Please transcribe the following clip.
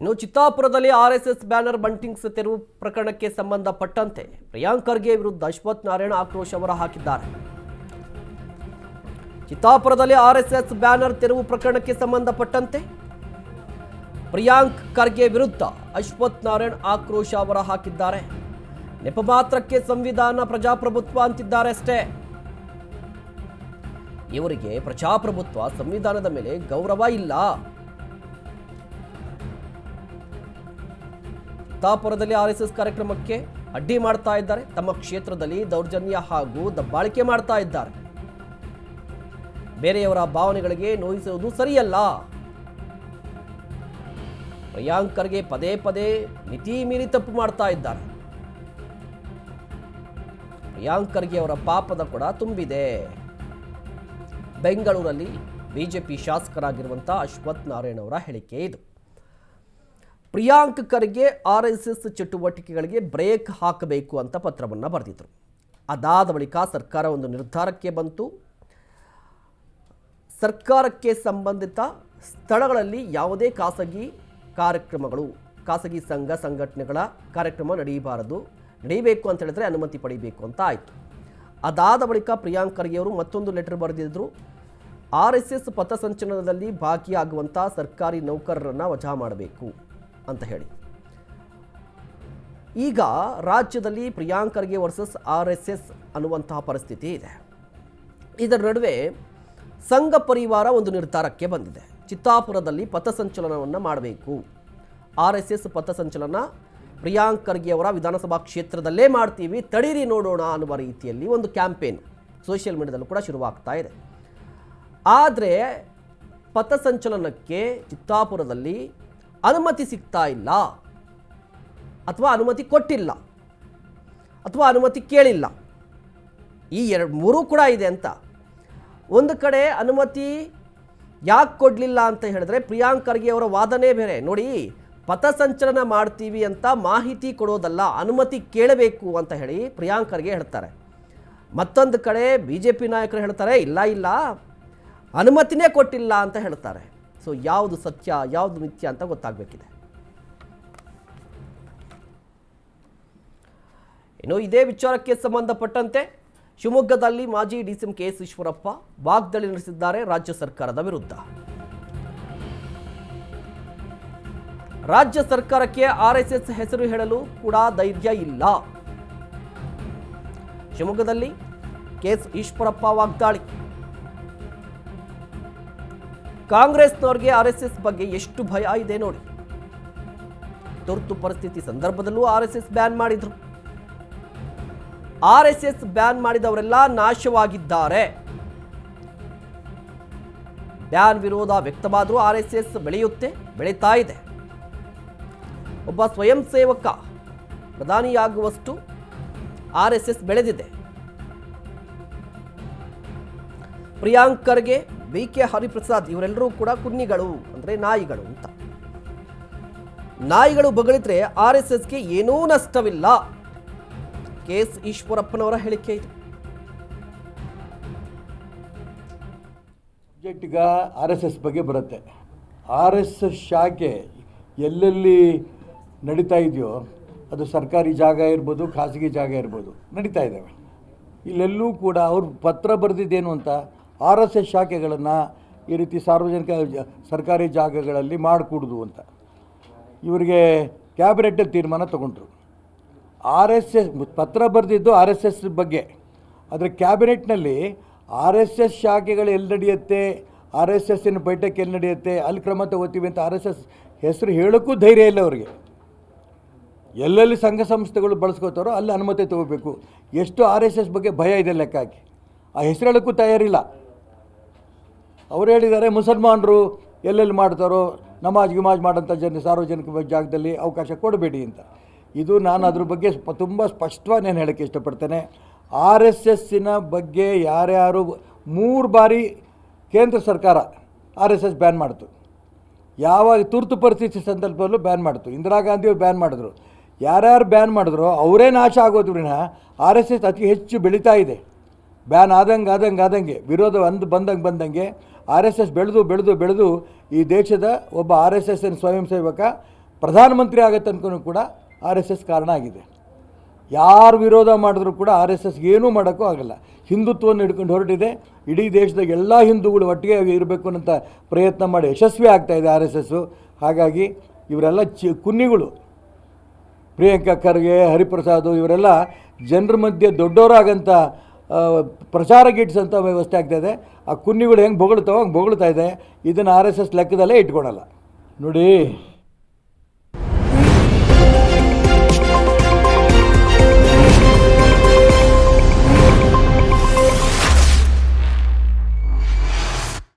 ಇನ್ನು ಚಿತ್ತಾಪುರದಲ್ಲಿ RSS banner buntings ತೆರವು ಪ್ರಕರಣಕ್ಕೆ ಸಂಬಂಧಪಟ್ಟಂತೆ ಪ್ರಿಯಾಂಕ್ ಖರ್ಗೆ ವಿರುದ್ಧ ಅಶ್ವಥ್ ನಾರಾಯಣ ಆಕ್ರೋಶ ಹೊರಹಾಕಿದ್ದಾರೆ. ಚಿತ್ತಾಪುರದಲ್ಲಿ ಆರ್ಎಸ್ಎಸ್ ಬ್ಯಾನರ್ ತೆರವು ಪ್ರಕರಣಕ್ಕೆ ಸಂಬಂಧಪಟ್ಟಂತೆ ಪ್ರಿಯಾಂಕ್ ಖರ್ಗೆ ವಿರುದ್ಧ ಅಶ್ವಥ್ ನಾರಾಯಣ್ ಆಕ್ರೋಶ ಹೊರಹಾಕಿದ್ದಾರೆ. ನೆಪ ಮಾತ್ರಕ್ಕೆ ಸಂವಿಧಾನ ಪ್ರಜಾಪ್ರಭುತ್ವ ಅಂತಿದ್ದಾರೆ ಅಷ್ಟೇ. ಇವರಿಗೆ ಪ್ರಜಾಪ್ರಭುತ್ವ ಸಂವಿಧಾನದ ಮೇಲೆ ಗೌರವ ಇಲ್ಲ. ಚಿತ್ತಾಪುರದಲ್ಲಿ ಆರ್ಎಸ್ಎಸ್ ಕಾರ್ಯಕ್ರಮಕ್ಕೆ ಅಡ್ಡಿ ಮಾಡ್ತಾ ಇದ್ದಾರೆ. ತಮ್ಮ ಕ್ಷೇತ್ರದಲ್ಲಿ ದೌರ್ಜನ್ಯ ಹಾಗೂ ದಬ್ಬಾಳಿಕೆ ಮಾಡ್ತಾ ಇದ್ದಾರೆ. ಬೇರೆಯವರ ಭಾವನೆಗಳಿಗೆ ನೋಯಿಸುವುದು ಸರಿಯಲ್ಲ. ಪ್ರಿಯಾಂಕ್ ಖರ್ಗೆ ಪದೇ ಪದೇ ಮಿತಿ ಮೀರಿ ತಪ್ಪು ಮಾಡ್ತಾ ಇದ್ದಾರೆ. ಪ್ರಿಯಾಂಕ್ ಖರ್ಗೆ ಅವರ ಪಾಪದ ಕೊಡ ತುಂಬಿದೆ. ಬೆಂಗಳೂರಲ್ಲಿ ಬಿಜೆಪಿ ಶಾಸಕರಾಗಿರುವಂತಹ ಅಶ್ವಥ್ ನಾರಾಯಣ್ ಅವರ ಹೇಳಿಕೆ ಇದು. ಪ್ರಿಯಾಂಕ್ ಖರ್ಗೆ ಆರ್ಎಸ್ಎಸ್ ಚಟುವಟಿಕೆಗಳಿಗೆ ಬ್ರೇಕ್ ಹಾಕಬೇಕು ಅಂತ ಪತ್ರವನ್ನು ಬರೆದಿದ್ರು. ಅದಾದ ಬಳಿಕ ಸರ್ಕಾರ ಒಂದು ನಿರ್ಧಾರಕ್ಕೆ ಬಂತು. ಸರ್ಕಾರಕ್ಕೆ ಸಂಬಂಧಿತ ಸ್ಥಳಗಳಲ್ಲಿ ಯಾವುದೇ ಖಾಸಗಿ ಕಾರ್ಯಕ್ರಮಗಳು, ಖಾಸಗಿ ಸಂಘ ಸಂಘಟನೆಗಳ ಕಾರ್ಯಕ್ರಮ ನಡೀಬೇಕು ಅಂತ ಹೇಳಿದ್ರೆ ಅನುಮತಿ ಪಡಿಬೇಕು ಅಂತ ಆಯಿತು. ಅದಾದ ಬಳಿಕ ಪ್ರಿಯಾಂಕ್ ಖರ್ಗೆ ಅವರು ಮತ್ತೊಂದು ಲೆಟರ್ ಬರೆದಿದ್ರು. ಆರ್ಎಸ್ಎಸ್ ಪಥಸಂಚಲನದಲ್ಲಿ ಭಾಗಿಯಾಗುವಂಥ ಸರ್ಕಾರಿ ನೌಕರರನ್ನು ವಜಾ ಮಾಡಬೇಕು ಅಂತ ಹೇಳಿ. ಈಗ ರಾಜ್ಯದಲ್ಲಿ ಪ್ರಿಯಾಂಕ್ ಖರ್ಗೆ ವರ್ಸಸ್ ಆರ್ಎಸ್ಎಸ್ ಅನ್ನುವಂತಹ ಪರಿಸ್ಥಿತಿ ಇದೆ. ಇದರ ನಡುವೆ ಸಂಘ ಪರಿವಾರ ಒಂದು ನಿರ್ಧಾರಕ್ಕೆ ಬಂದಿದೆ. ಚಿತ್ತಾಪುರದಲ್ಲಿ ಪಥಸಂಚಲನವನ್ನು ಮಾಡಬೇಕು. ಆರ್ಎಸ್ಎಸ್ ಪಥಸಂಚಲನ ಪ್ರಿಯಾಂಕ್ ಖರ್ಗೆ ಅವರ ವಿಧಾನಸಭಾ ಕ್ಷೇತ್ರದಲ್ಲೇ ಮಾಡ್ತೀವಿ, ತಡೀರಿ ನೋಡೋಣ ಅನ್ನುವ ರೀತಿಯಲ್ಲಿ ಒಂದು ಕ್ಯಾಂಪೇನ್ ಸೋಷಿಯಲ್ ಮೀಡಿಯಾದಲ್ಲೂ ಕೂಡ ಶುರುವಾಗ್ತಾ ಇದೆ. ಆದರೆ ಪಥಸಂಚಲನಕ್ಕೆ ಚಿತ್ತಾಪುರದಲ್ಲಿ ಅನುಮತಿ ಸಿಗ್ತಾ ಇಲ್ಲ, ಅಥವಾ ಅನುಮತಿ ಕೊಟ್ಟಿಲ್ಲ, ಅಥವಾ ಅನುಮತಿ ಕೇಳಿಲ್ಲ. ಈ ಮೂರೂ ಕೂಡ ಇದೆ ಅಂತ. ಒಂದು ಕಡೆ ಅನುಮತಿ ಯಾಕೆ ಕೊಡಲಿಲ್ಲ ಅಂತ ಹೇಳಿದ್ರೆ ಪ್ರಿಯಾಂಕ್ ಖರ್ಗೆ ಅವರ ವಾದನೆ ಬೇರೆ. ನೋಡಿ, ಪಥಸಂಚಲನ ಮಾಡ್ತೀವಿ ಅಂತ ಮಾಹಿತಿ ಕೊಡೋದಲ್ಲ, ಅನುಮತಿ ಕೇಳಬೇಕು ಅಂತ ಹೇಳಿ ಪ್ರಿಯಾಂಕ್ ಖರ್ಗೆ ಹೇಳ್ತಾರೆ. ಮತ್ತೊಂದು ಕಡೆ ಬಿಜೆಪಿ ನಾಯಕರು ಹೇಳ್ತಾರೆ ಇಲ್ಲ ಅನುಮತಿನೇ ಕೊಟ್ಟಿಲ್ಲ ಅಂತ ಹೇಳ್ತಾರೆ. ಸೊ ಯಾವುದು ಸತ್ಯ ಯಾವುದು ಮಿಥ್ಯ ಅಂತ ಗೊತ್ತಾಗಬೇಕಿದೆ. ಇನ್ನು ಇದೇ ವಿಚಾರಕ್ಕೆ ಸಂಬಂಧಪಟ್ಟಂತೆ ಶಿವಮೊಗ್ಗದಲ್ಲಿ ಮಾಜಿ ಡಿಸಿಎಂ ಕೆಎಸ್ ಈಶ್ವರಪ್ಪ ವಾಗ್ದಾಳಿ ನಡೆಸಿದ್ದಾರೆ ರಾಜ್ಯ ಸರ್ಕಾರದ ವಿರುದ್ಧ. ರಾಜ್ಯ ಸರ್ಕಾರಕ್ಕೆ ಆರ್ಎಸ್ಎಸ್ ಹೆಸರು ಹೇಳಲು ಕೂಡ ಧೈರ್ಯ ಇಲ್ಲ. ಶಿವಮೊಗ್ಗದಲ್ಲಿ ಕೆಎಸ್ ಈಶ್ವರಪ್ಪ ವಾಗ್ದಾಳಿ. ಕಾಂಗ್ರೆಸ್ನವರಿಗೆ ಆರ್ಎಸ್ಎಸ್ ಬಗ್ಗೆ ಎಷ್ಟು ಭಯ ಇದೆ ನೋಡಿ. ತುರ್ತು ಪರಿಸ್ಥಿತಿ ಸಂದರ್ಭದಲ್ಲೂ ಆರ್ಎಸ್ಎಸ್ ಬ್ಯಾನ್ ಮಾಡಿದ್ರು. ಆರ್ಎಸ್ಎಸ್ ಬ್ಯಾನ್ ಮಾಡಿದವರೆಲ್ಲ ನಾಶವಾಗಿದ್ದಾರೆ. ಬ್ಯಾನ್ ವಿರೋಧ ವ್ಯಕ್ತವಾದರೂ ಆರ್ಎಸ್ಎಸ್ ಬೆಳೀತಾ ಇದೆ. ಒಬ್ಬ ಸ್ವಯಂ ಸೇವಕ ಪ್ರಧಾನಿಯಾಗುವಷ್ಟು ಆರ್ಎಸ್ಎಸ್ ಬೆಳೆದಿದೆ. ಪ್ರಿಯಾಂಕ್ ಖರ್ಗೆ, ಬಿಕೆ ಹರಿಪ್ರಸಾದ್ ಇವರೆಲ್ಲರೂ ಕೂಡ ಕುನ್ನಿಗಳು, ಅಂದರೆ ನಾಯಿಗಳು ಅಂತ. ನಾಯಿಗಳು ಬಗಳಿದ್ರೆ ಆರ್ಎಸ್ಎಸ್ಗೆ ಏನೂ ನಷ್ಟವಿಲ್ಲ. ಕೆಎಸ್ ಈಶ್ವರಪ್ಪನವರ ಹೇಳಿಕೆ ಇದು. ಸಬ್ಜೆಕ್ಟ್ ಈಗ ಆರ್ಎಸ್ಎಸ್ ಬಗ್ಗೆ ಬರುತ್ತೆ. ಆರ್ಎಸ್ಎಸ್ ಶಾಖೆ ಎಲ್ಲೆಲ್ಲಿ ನಡೀತಾ ಇದೆಯೋ ಅದು ಸರ್ಕಾರಿ ಜಾಗ ಇರ್ಬೋದು, ಖಾಸಗಿ ಜಾಗ ಇರ್ಬೋದು, ನಡೀತಾ ಇದ್ದಾವೆ. ಇಲ್ಲೆಲ್ಲೂ ಕೂಡ ಅವ್ರು ಪತ್ರ ಬರೆದಿದ್ದೇನು ಅಂತ ಆರ್ಎಸ್ಎಸ್ ಶಾಖೆಗಳನ್ನು ಈ ರೀತಿ ಸಾರ್ವಜನಿಕ ಸರ್ಕಾರಿ ಜಾಗಗಳಲ್ಲಿ ಮಾಡಿಕೊಡುದು ಅಂತ ಇವರಿಗೆ ಕ್ಯಾಬಿನೆಟ್ಟಲ್ಲಿ ತೀರ್ಮಾನ ತಗೊಂಡ್ರು. ಆರ್ಎಸ್ಎಸ್ ಪತ್ರ ಬರೆದಿದ್ದು ಆರ್ಎಸ್ಎಸ್ ಬಗ್ಗೆ. ಆದರೆ ಕ್ಯಾಬಿನೆಟ್ನಲ್ಲಿ ಆರ್ಎಸ್ಎಸ್ ಶಾಖೆಗಳು ಎಲ್ಲಿ ನಡೆಯುತ್ತೆ, ಆರ್ಎಸ್ಎಸ್ಸಿನ ಬೈಠಕ್ ಎಲ್ಲಿ ನಡೆಯುತ್ತೆ, ಅಲ್ಲಿ ಕ್ರಮ ತಗೋತೀವಿ ಅಂತ ಆರ್ಎಸ್ಎಸ್ ಹೆಸರು ಹೇಳೋಕ್ಕೂ ಧೈರ್ಯ ಇಲ್ಲ ಅವರಿಗೆ. ಎಲ್ಲೆಲ್ಲಿ ಸಂಘ ಸಂಸ್ಥೆಗಳು ಬಳಸ್ಕೋತಾರೋ ಅಲ್ಲಿ ಅನುಮತಿ ತಗೋಬೇಕು. ಎಷ್ಟು ಆರ್ಎಸ್ಎಸ್ ಬಗ್ಗೆ ಭಯ ಇದೆ ಲೆಕ್ಕ ಹಾಕಿ. ಆ ಹೆಸರು ಹೇಳೋಕ್ಕೂ ತಯಾರಿಲ್ಲ. ಅವರು ಹೇಳಿದ್ದಾರೆ ಮುಸಲ್ಮಾನರು ಎಲ್ಲೆಲ್ಲಿ ಮಾಡ್ತಾರೋ ನಮಾಜ್ ಮಾಡೋಂಥ ಸಾರ್ವಜನಿಕ ಜಾಗದಲ್ಲಿ ಅವಕಾಶ ಕೊಡಬೇಡಿ ಅಂತ. ಇದು ನಾನು ಅದ್ರ ಬಗ್ಗೆ ತುಂಬ ಸ್ಪಷ್ಟವಾಗಿ ನಾನು ಹೇಳೋಕ್ಕೆ ಇಷ್ಟಪಡ್ತೇನೆ. ಆರ್ಎಸ್ಎಸ್ಸಿನ ಬಗ್ಗೆ ಯಾರ್ಯಾರು 3 ಬಾರಿ ಕೇಂದ್ರ ಸರ್ಕಾರ ಆರ್ಎಸ್ಎಸ್ ಬ್ಯಾನ್ ಮಾಡಿತು. ಯಾವಾಗ ತುರ್ತು ಪರಿಸ್ಥಿತಿ ಸಂದರ್ಭದಲ್ಲೂ ಬ್ಯಾನ್ ಮಾಡಿತು. ಇಂದಿರಾ ಗಾಂಧಿಯವರು ಬ್ಯಾನ್ ಮಾಡಿದ್ರು. ಯಾರ್ಯಾರು ಬ್ಯಾನ್ ಮಾಡಿದ್ರು ಅವರೇ ನಾಶ ಆಗೋದು ವಿನಃ ಆರ್ಎಸ್ಎಸ್ ಅತಿ ಹೆಚ್ಚು ಬೆಳೀತಾ ಇದೆ. ಬ್ಯಾನ್ ಆದಂಗೆ ವಿರೋಧ ಬಂದಂಗೆ ಆರ್ಎಸ್ಎಸ್ ಬೆಳೆದು ಈ ದೇಶದ ಒಬ್ಬ ಆರ್ಎಸ್ಎಸ್ಸಿನ ಸ್ವಯಂ ಸೇವಕ ಪ್ರಧಾನಮಂತ್ರಿ ಆಗೋ ತನಕ ಕೂಡ ಆರ್ ಎಸ್ ಎಸ್ ಕಾರಣ ಆಗಿದೆ. ಯಾರು ವಿರೋಧ ಮಾಡಿದ್ರು ಕೂಡ ಆರ್ ಎಸ್ ಎಸ್ಗೆ ಏನೂ ಮಾಡೋಕ್ಕೂ ಆಗಲ್ಲ. ಹಿಂದುತ್ವವನ್ನು ಹಿಡ್ಕೊಂಡು ಹೊರಟಿದೆ. ಇಡೀ ದೇಶದಾಗ ಎಲ್ಲ ಹಿಂದೂಗಳು ಒಟ್ಟಿಗೆ ಇರಬೇಕು ಅನ್ನೋಂಥ ಪ್ರಯತ್ನ ಮಾಡಿ ಯಶಸ್ವಿ ಆಗ್ತಾಯಿದೆ ಆರ್ ಎಸ್ ಎಸ್ಸು. ಹಾಗಾಗಿ ಇವರೆಲ್ಲ ಕುನ್ನಿಗಳು, ಪ್ರಿಯಾಂಕಾ ಖರ್ಗೆ, ಹರಿಪ್ರಸಾದ್, ಇವರೆಲ್ಲ ಜನರ ಮಧ್ಯೆ ದೊಡ್ಡವರಾಗಂಥ ಪ್ರಚಾರ ಗಿಟ್ಸಂಥ ವ್ಯವಸ್ಥೆ ಆಗ್ತಾಯಿದೆ. ಆ ಕುನ್ನಿಗಳು ಹೆಂಗೆ ಬೊಗಳ್ತಾವೋ ಹಂಗೆ ಬೊಗಳ್ತಾ ಇದೆ. ಇದನ್ನು ಆರ್ ಎಸ್ ಎಸ್ ಲೆಕ್ಕದಲ್ಲೇ ಇಟ್ಕೊಳಲ್ಲ. ನೋಡಿ,